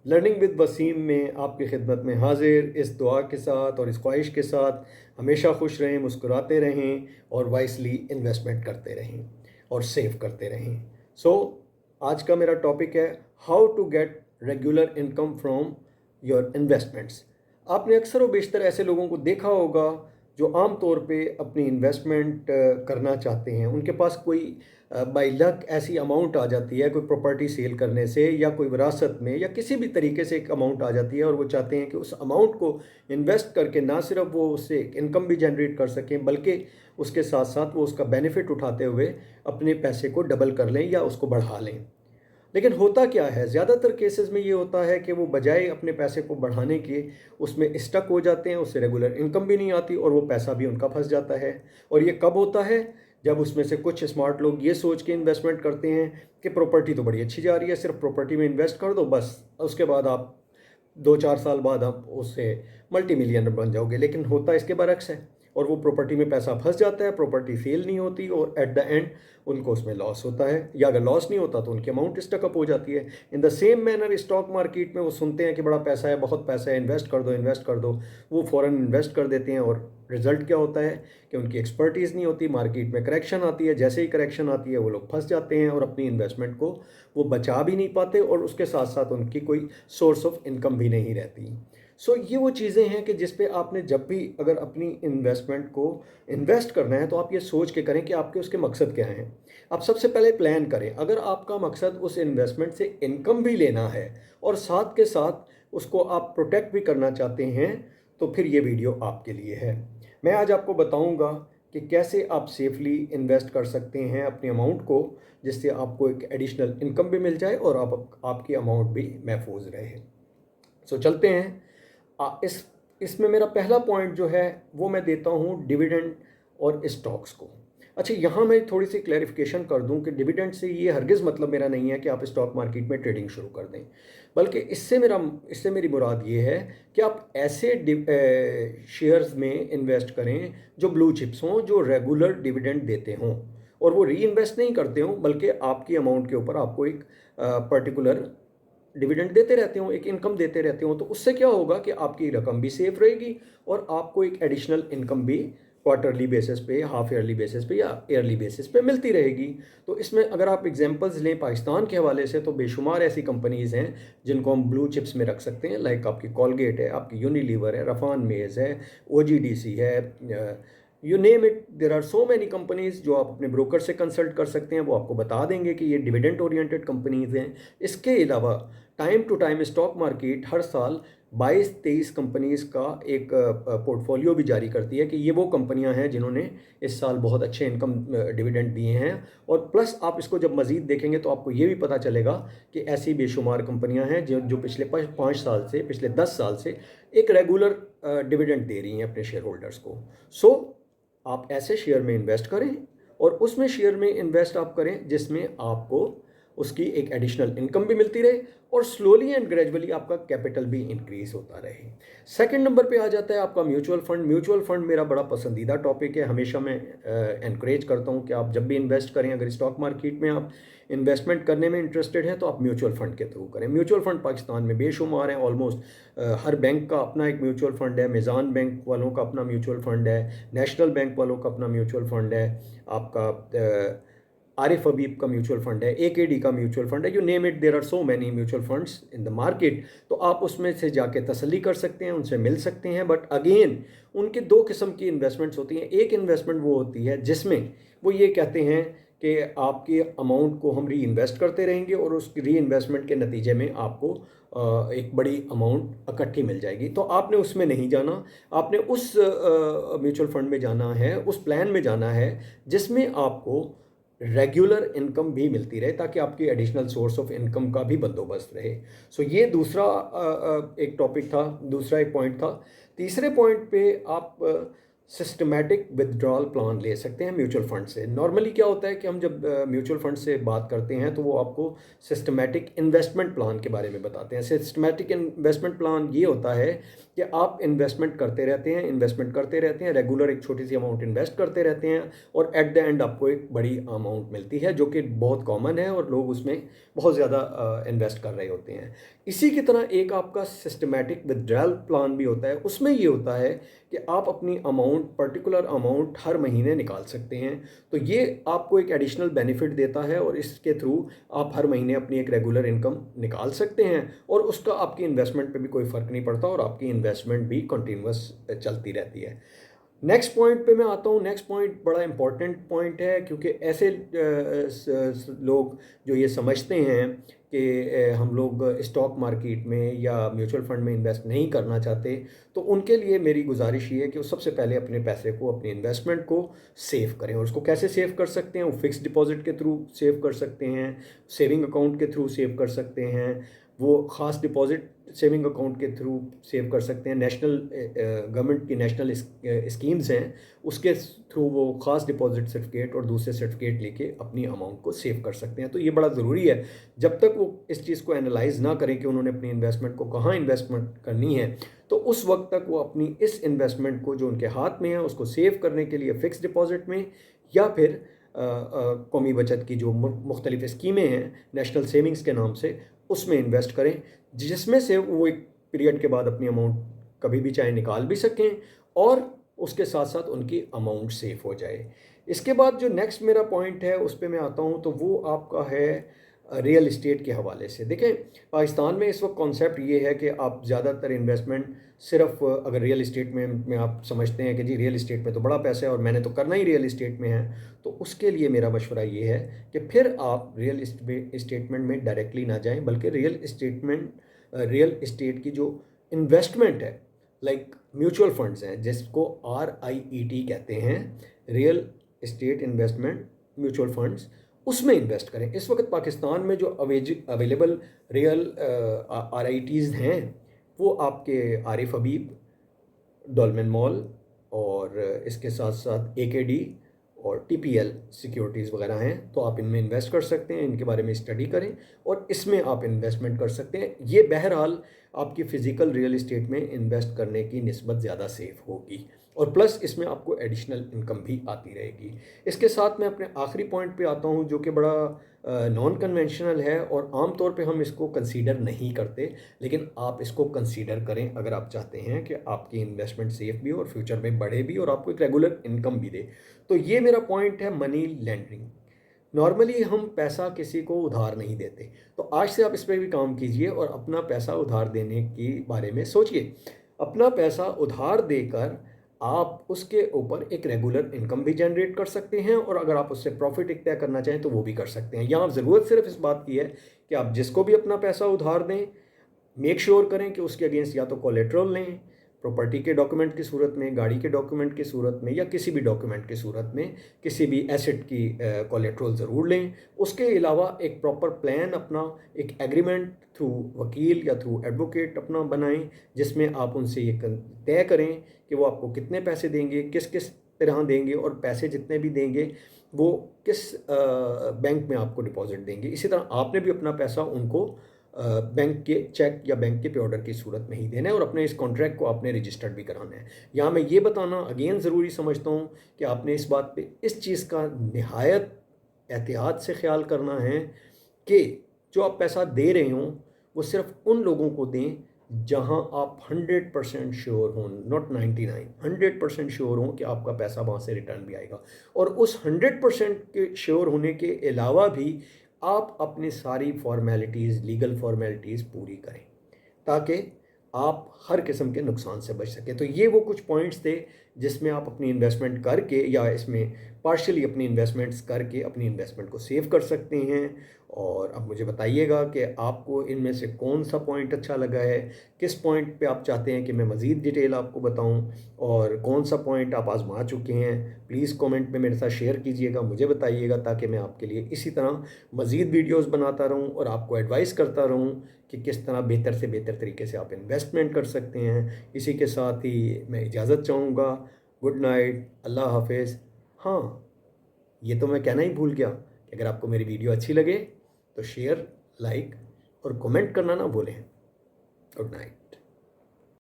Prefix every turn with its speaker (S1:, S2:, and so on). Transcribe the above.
S1: Learning with Wasim में आपकी खिदमत में हाजिर, इस दुआ के साथ और इस ख्वाहिश के साथ हमेशा खुश रहें, मुस्कुराते रहें और वाइसली इन्वेस्टमेंट करते रहें और सेव करते रहें। सो आज का मेरा टॉपिक है how to get regular income from your investments. आपने अक्सर व बेशतर ऐसे लोगों को देखा होगा जो आम तौर पे अपनी इन्वेस्टमेंट करना चाहते हैं। उनके पास कोई बाय लक ऐसी अमाउंट आ जाती है, कोई प्रॉपर्टी सेल करने से या कोई विरासत में या किसी भी तरीके से एक अमाउंट आ जाती है और वो चाहते हैं कि उस अमाउंट को इन्वेस्ट करके ना सिर्फ वो उससे इनकम भी जनरेट कर सकें, बल्कि उसके साथ साथ वो उसका बेनिफिट उठाते हुए अपने पैसे को डबल कर लें या उसको बढ़ा लें। लेकिन होता क्या है, ज़्यादातर केसेस में ये होता है कि वो बजाय अपने पैसे को बढ़ाने के उसमें स्टक हो जाते हैं, उससे रेगुलर इनकम भी नहीं आती और वो पैसा भी उनका फंस जाता है। और ये कब होता है? जब उसमें से कुछ स्मार्ट लोग ये सोच के इन्वेस्टमेंट करते हैं कि प्रॉपर्टी तो बड़ी अच्छी जा रही है, सिर्फ प्रॉपर्टी में इन्वेस्ट कर दो बस, उसके बाद आप 2-4 साल बाद आप उससे मल्टी मिलियनर बन जाओगे। लेकिन होता इसके बरक्स है और वो प्रॉपर्टी में पैसा फंस जाता है, प्रॉपर्टी सेल नहीं होती और एट द एंड उनको उसमें लॉस होता है, या अगर लॉस नहीं होता तो उनकी अमाउंट स्टकअप हो जाती है। In the same manner stock market में वो सुनते हैं कि बड़ा पैसा है, बहुत पैसा है, इन्वेस्ट कर दो, इन्वेस्ट कर दो, वो फ़ौरन इन्वेस्ट कर देते हैं और रिजल्ट क्या होता है कि उनकी एक्सपर्टीज़ नहीं होती, मार्केट में करेक्शन आती है, जैसे ही करेक्शन आती है वो लोग फंस जाते हैं और अपनी इन्वेस्टमेंट को वो बचा भी नहीं पाते और उसके साथ साथ उनकी कोई सोर्स ऑफ इनकम भी नहीं रहती। सो ये वो चीज़ें हैं कि जिस पे आपने जब भी अगर अपनी इन्वेस्टमेंट को इन्वेस्ट करना है तो आप ये सोच के करें कि आपके उसके मकसद क्या हैं। आप सबसे पहले प्लान करें, अगर आपका मकसद उस इन्वेस्टमेंट से इनकम भी लेना है और साथ के साथ उसको आप प्रोटेक्ट भी करना चाहते हैं, तो फिर ये वीडियो आपके लिए है। मैं आज आपको बताऊंगा कि कैसे आप सेफली इन्वेस्ट कर सकते हैं अपनी अमाउंट को, जिससे आपको एक एडिशनल इनकम भी मिल जाए और आपकी अमाउंट भी महफूज रहे। सो चलते हैं। इसमें मेरा पहला पॉइंट जो है वो मैं देता हूँ डिविडेंड और स्टॉक्स को। अच्छा, यहाँ मैं थोड़ी सी क्लैरिफिकेशन कर दूँ कि डिविडेंड से ये हरगिज़ मतलब मेरा नहीं है कि आप स्टॉक मार्केट में ट्रेडिंग शुरू कर दें, बल्कि इससे मेरी मुराद ये है कि आप ऐसे शेयर्स में इन्वेस्ट करें जो ब्लू चिप्स हों, जो रेगुलर डिविडेंड देते हों और वो री इन्वेस्ट नहीं करते हों, बल्कि आपकी अमाउंट के ऊपर आपको एक पर्टिकुलर डिविडेंड देते रहते हो, एक इनकम देते रहते हो। तो उससे क्या होगा कि आपकी रकम भी सेफ रहेगी और आपको एक एडिशनल इनकम भी क्वार्टरली बेसिस पे, हाफ ईयरली बेसिस पे या ईयरली बेसिस पे मिलती रहेगी। तो इसमें अगर आप एग्जांपल्स लें पाकिस्तान के हवाले से तो बेशुमार ऐसी कंपनीज़ हैं जिनको हम ब्लू चिप्स में रख सकते हैं। लाइक आपकी कॉलगेट है, आपकी यूनिलीवर है, रफान मेज़ है, OGDC है, you name it, there are so many companies जो आप अपने ब्रोकर से कंसल्ट कर सकते हैं, वो आपको बता देंगे कि ये डिविडेंड ओरिएंटेड कंपनीज़ हैं। इसके अलावा time to time stock market हर साल 22-23 कंपनीज़ का एक पोर्टफोलियो भी जारी करती है कि ये वो कंपनियां हैं जिन्होंने इस साल बहुत अच्छे इनकम डिविडेंड दिए हैं। और प्लस आप इसको जब मज़ीद देखेंगे तो आपको ये भी पता चलेगा कि ऐसी बेशुमार कंपनियां हैं जो पिछले 5 साल से, पिछले 10 साल से एक रेगुलर डिविडेंड दे रही हैं अपने शेयर होल्डर्स को। सो आप ऐसे शेयर में इन्वेस्ट करें और उसमें शेयर में इन्वेस्ट आप करें जिसमें आपको उसकी एक एडिशनल इनकम भी मिलती रहे और स्लोली एंड ग्रेजुअली आपका कैपिटल भी इंक्रीज होता रहे। सेकंड नंबर पे आ जाता है आपका म्यूचुअल फंड। म्यूचुअल फंड मेरा बड़ा पसंदीदा टॉपिक है। हमेशा मैं एनकरेज करता हूँ कि आप जब भी इन्वेस्ट करें, अगर स्टॉक मार्केट में आप इन्वेस्टमेंट करने में इंटरेस्टेड हैं तो आप म्यूचुअल फंड के थ्रू करें। म्यूचुअल फंड पाकिस्तान में बेशुमार हैं, ऑलमोस्ट हर बैंक का अपना एक म्यूचुअल फंड है। मिज़ान बैंक वालों का अपना म्यूचुअल फंड है, नेशनल बैंक वालों का अपना म्यूचुअल फंड है, आपका आरिफ हबीब का म्यूचुअल फंड है, AKD का म्यूचुअल फंड है, you name it, there are so many mutual funds in the market. तो आप उसमें से जाके तसल्ली कर सकते हैं, उनसे मिल सकते हैं। बट अगेन उनके दो किस्म की इन्वेस्टमेंट्स होती हैं। एक इन्वेस्टमेंट वो होती है जिसमें वो ये कहते हैं कि आपके अमाउंट को हम री इन्वेस्ट करते रहेंगे और उस री इन्वेस्टमेंट के नतीजे में आपको एक बड़ी अमाउंट इकट्ठी मिल जाएगी। तो आपने उसमें नहीं जाना, आपने उस म्यूचुअल फंड में जाना है, उस प्लान में जाना है जिसमें आपको रेगुलर इनकम भी मिलती रहे, ताकि आपकी एडिशनल सोर्स ऑफ इनकम का भी बंदोबस्त रहे। सो ये दूसरा एक टॉपिक था, दूसरा एक पॉइंट था। तीसरे पॉइंट पे आप सिस्टमैटिक विथड्रॉल प्लान ले सकते हैं म्यूचुअल फंड से। नॉर्मली क्या होता है कि हम जब म्यूचुअल फंड से बात करते हैं तो वो आपको सिस्टमैटिक इन्वेस्टमेंट प्लान के बारे में बताते हैं। सिस्टमैटिक इन्वेस्टमेंट प्लान ये होता है कि आप इन्वेस्टमेंट करते रहते हैं, रेगुलर एक छोटी सी अमाउंट इन्वेस्ट करते रहते हैं और एट द एंड आपको एक बड़ी अमाउंट मिलती है, जो कि बहुत कॉमन है और लोग उसमें बहुत ज़्यादा इन्वेस्ट कर रहे होते हैं। इसी की तरह एक आपका सिस्टमैटिक विथड्रॉल प्लान भी होता है। उसमें ये होता है कि आप अपनी पर्टिकुलर अमाउंट हर महीने निकाल सकते हैं। तो ये आपको एक एडिशनल बेनिफिट देता है और इसके थ्रू आप हर महीने अपनी एक रेगुलर इनकम निकाल सकते हैं और उसका आपकी इन्वेस्टमेंट पे भी कोई फ़र्क नहीं पड़ता और आपकी इन्वेस्टमेंट भी कंटिन्यूअस चलती रहती है। नेक्स्ट पॉइंट पे मैं आता हूँ। नेक्स्ट पॉइंट बड़ा इंपॉर्टेंट पॉइंट है, क्योंकि ऐसे लोग जो ये समझते हैं कि हम लोग स्टॉक मार्केट में या म्यूचुअल फंड में इन्वेस्ट नहीं करना चाहते, तो उनके लिए मेरी गुजारिश ये है कि वो सबसे पहले अपने पैसे को, अपनी इन्वेस्टमेंट को सेव करें। और उसको कैसे सेव कर सकते हैं? वो फिक्स डिपॉजिट के थ्रू सेव कर सकते हैं, सेविंग अकाउंट के थ्रू सेव कर सकते हैं, वो ख़ास डिपॉजिट सेविंग अकाउंट के थ्रू सेव कर सकते हैं। नेशनल गवर्नमेंट की नेशनल स्कीम्स हैं, उसके थ्रू वो ख़ास डिपॉजिट सर्टिफिकेट और दूसरे सर्टिफिकेट लेके अपनी अमाउंट को सेव कर सकते हैं। तो ये बड़ा ज़रूरी है। जब तक वो इस चीज़ को एनालाइज ना करें कि उन्होंने अपनी इन्वेस्टमेंट को कहाँ इन्वेस्टमेंट करनी है, तो उस वक्त तक वो अपनी इस इन्वेस्टमेंट को जो उनके हाथ में है उसको सेव करने के लिए फ़िक्स डिपॉजिट में या फिर कौमी बचत की जो मुख्तलिफ़ स्कीमें हैं नेशनल सेविंग्स के नाम से, उसमें इन्वेस्ट करें, जिसमें से वो एक पीरियड के बाद अपनी अमाउंट कभी भी चाहे निकाल भी सकें और उसके साथ साथ उनकी अमाउंट सेव हो जाए। इसके बाद जो नेक्स्ट मेरा पॉइंट है उस पे मैं आता हूँ, तो वो आपका है रियल इस्टेट के हवाले से। देखें, पाकिस्तान में इस वक्त कॉन्सेप्ट ये है कि आप ज़्यादातर इन्वेस्टमेंट सिर्फ अगर रियल इस्टेट में आप समझते हैं कि जी रियल इस्टेट में तो बड़ा पैसा है और मैंने तो करना ही रियल इस्टेट में है, तो उसके लिए मेरा मशवरा ये है कि फिर आप रियल इस्टेटमेंट में डायरेक्टली ना जाएं, बल्कि रियल इस्टेट की जो इन्वेस्टमेंट है, लाइक म्यूचुअल फंड्स हैं जिसको RIET कहते हैं, real estate investment mutual funds, उसमें इन्वेस्ट करें। इस वक्त पाकिस्तान में जो अवेलेबल रियल RITs हैं वो आपके आरिफ हबीब, डॉल्मेन मॉल और इसके साथ साथ AKD और TPL सिक्योरिटीज़ वगैरह हैं। तो आप इनमें इन्वेस्ट कर सकते हैं, इनके बारे में स्टडी करें और इसमें आप इन्वेस्टमेंट कर सकते हैं। ये बहरहाल आपकी फ़िज़िकल रियल इस्टेट में इन्वेस्ट करने की निस्बत ज़्यादा सेफ होगी और प्लस इसमें आपको एडिशनल इनकम भी आती रहेगी। इसके साथ मैं अपने आखिरी पॉइंट पे आता हूँ, जो कि बड़ा नॉन कन्वेंशनल है और आम तौर पे हम इसको कंसीडर नहीं करते, लेकिन आप इसको कंसीडर करें अगर आप चाहते हैं कि आपकी इन्वेस्टमेंट सेफ भी हो और फ्यूचर में बढ़े भी और आपको एक रेगुलर इनकम भी दे। तो ये मेरा पॉइंट है मनी लैंडरिंग। नॉर्मली हम पैसा किसी को उधार नहीं देते, तो आज से आप इस पर भी काम कीजिए और अपना पैसा उधार देने के बारे में सोचिए। अपना पैसा उधार देकर आप उसके ऊपर एक रेगुलर इनकम भी जनरेट कर सकते हैं और अगर आप उससे प्रॉफिट एक तय करना चाहें तो वो भी कर सकते हैं। यहाँ ज़रूरत सिर्फ इस बात की है कि आप जिसको भी अपना पैसा उधार दें, मेक श्योर करें कि उसके अगेंस्ट या तो कोलेट्रल लें, प्रॉपर्टी के डॉक्यूमेंट की सूरत में, गाड़ी के डॉक्यूमेंट की सूरत में या किसी भी डॉक्यूमेंट की सूरत में किसी भी एसेट की कोलेट्रल ज़रूर लें। उसके अलावा एक प्रॉपर प्लान अपना, एक एग्रीमेंट थ्रू वकील या थ्रू एडवोकेट अपना बनाएं, जिसमें आप उनसे ये तय करें कि वो आपको कितने पैसे देंगे, किस किस तरह देंगे और पैसे जितने भी देंगे वो किस बैंक में आपको डिपॉजिट देंगे। इसी तरह आपने भी अपना पैसा उनको बैंक के चेक या बैंक के पे ऑर्डर की सूरत में ही देना है और अपने इस कॉन्ट्रैक्ट को आपने रजिस्टर्ड भी कराना है। यहाँ मैं ये बताना अगेन ज़रूरी समझता हूँ कि आपने इस बात पे इस चीज़ का निहायत एहतियात से ख्याल करना है कि जो आप पैसा दे रहे हों वो सिर्फ उन लोगों को दें जहाँ आप 100% श्योर हों, नॉट 99, 100% श्योर हों कि आपका पैसा वहाँ से रिटर्न भी आएगा। और उस 100% के श्योर होने के अलावा भी आप अपनी सारी फॉर्मेलिटीज़, लीगल फॉर्मेलिटीज़ पूरी करें ताकि आप हर किस्म के नुकसान से बच सकें। तो ये वो कुछ पॉइंट्स थे जिसमें आप अपनी इन्वेस्टमेंट करके या इसमें पार्शियली अपनी इन्वेस्टमेंट्स करके अपनी इन्वेस्टमेंट को सेव कर सकते हैं। और अब मुझे बताइएगा कि आपको इनमें से कौन सा पॉइंट अच्छा लगा है, किस पॉइंट पे आप चाहते हैं कि मैं मज़ीद डिटेल आपको बताऊं और कौन सा पॉइंट आप आजमा चुके हैं। प्लीज़ कमेंट में मेरे साथ शेयर कीजिएगा, मुझे बताइएगा, ताकि मैं आपके लिए इसी तरह मज़ीद वीडियोस बनाता रहूं और आपको एडवाइस करता रहूं कि किस तरह बेहतर से बेहतर तरीके से आप इन्वेस्टमेंट कर सकते हैं। इसी के साथ ही मैं इजाज़त चाहूँगा। गुड नाइट, अल्लाह हाफिज़। हाँ, ये तो मैं कहना ही भूल गया कि अगर आपको मेरी वीडियो अच्छी लगे तो शेयर, लाइक और कमेंट करना ना भूलें। Good night.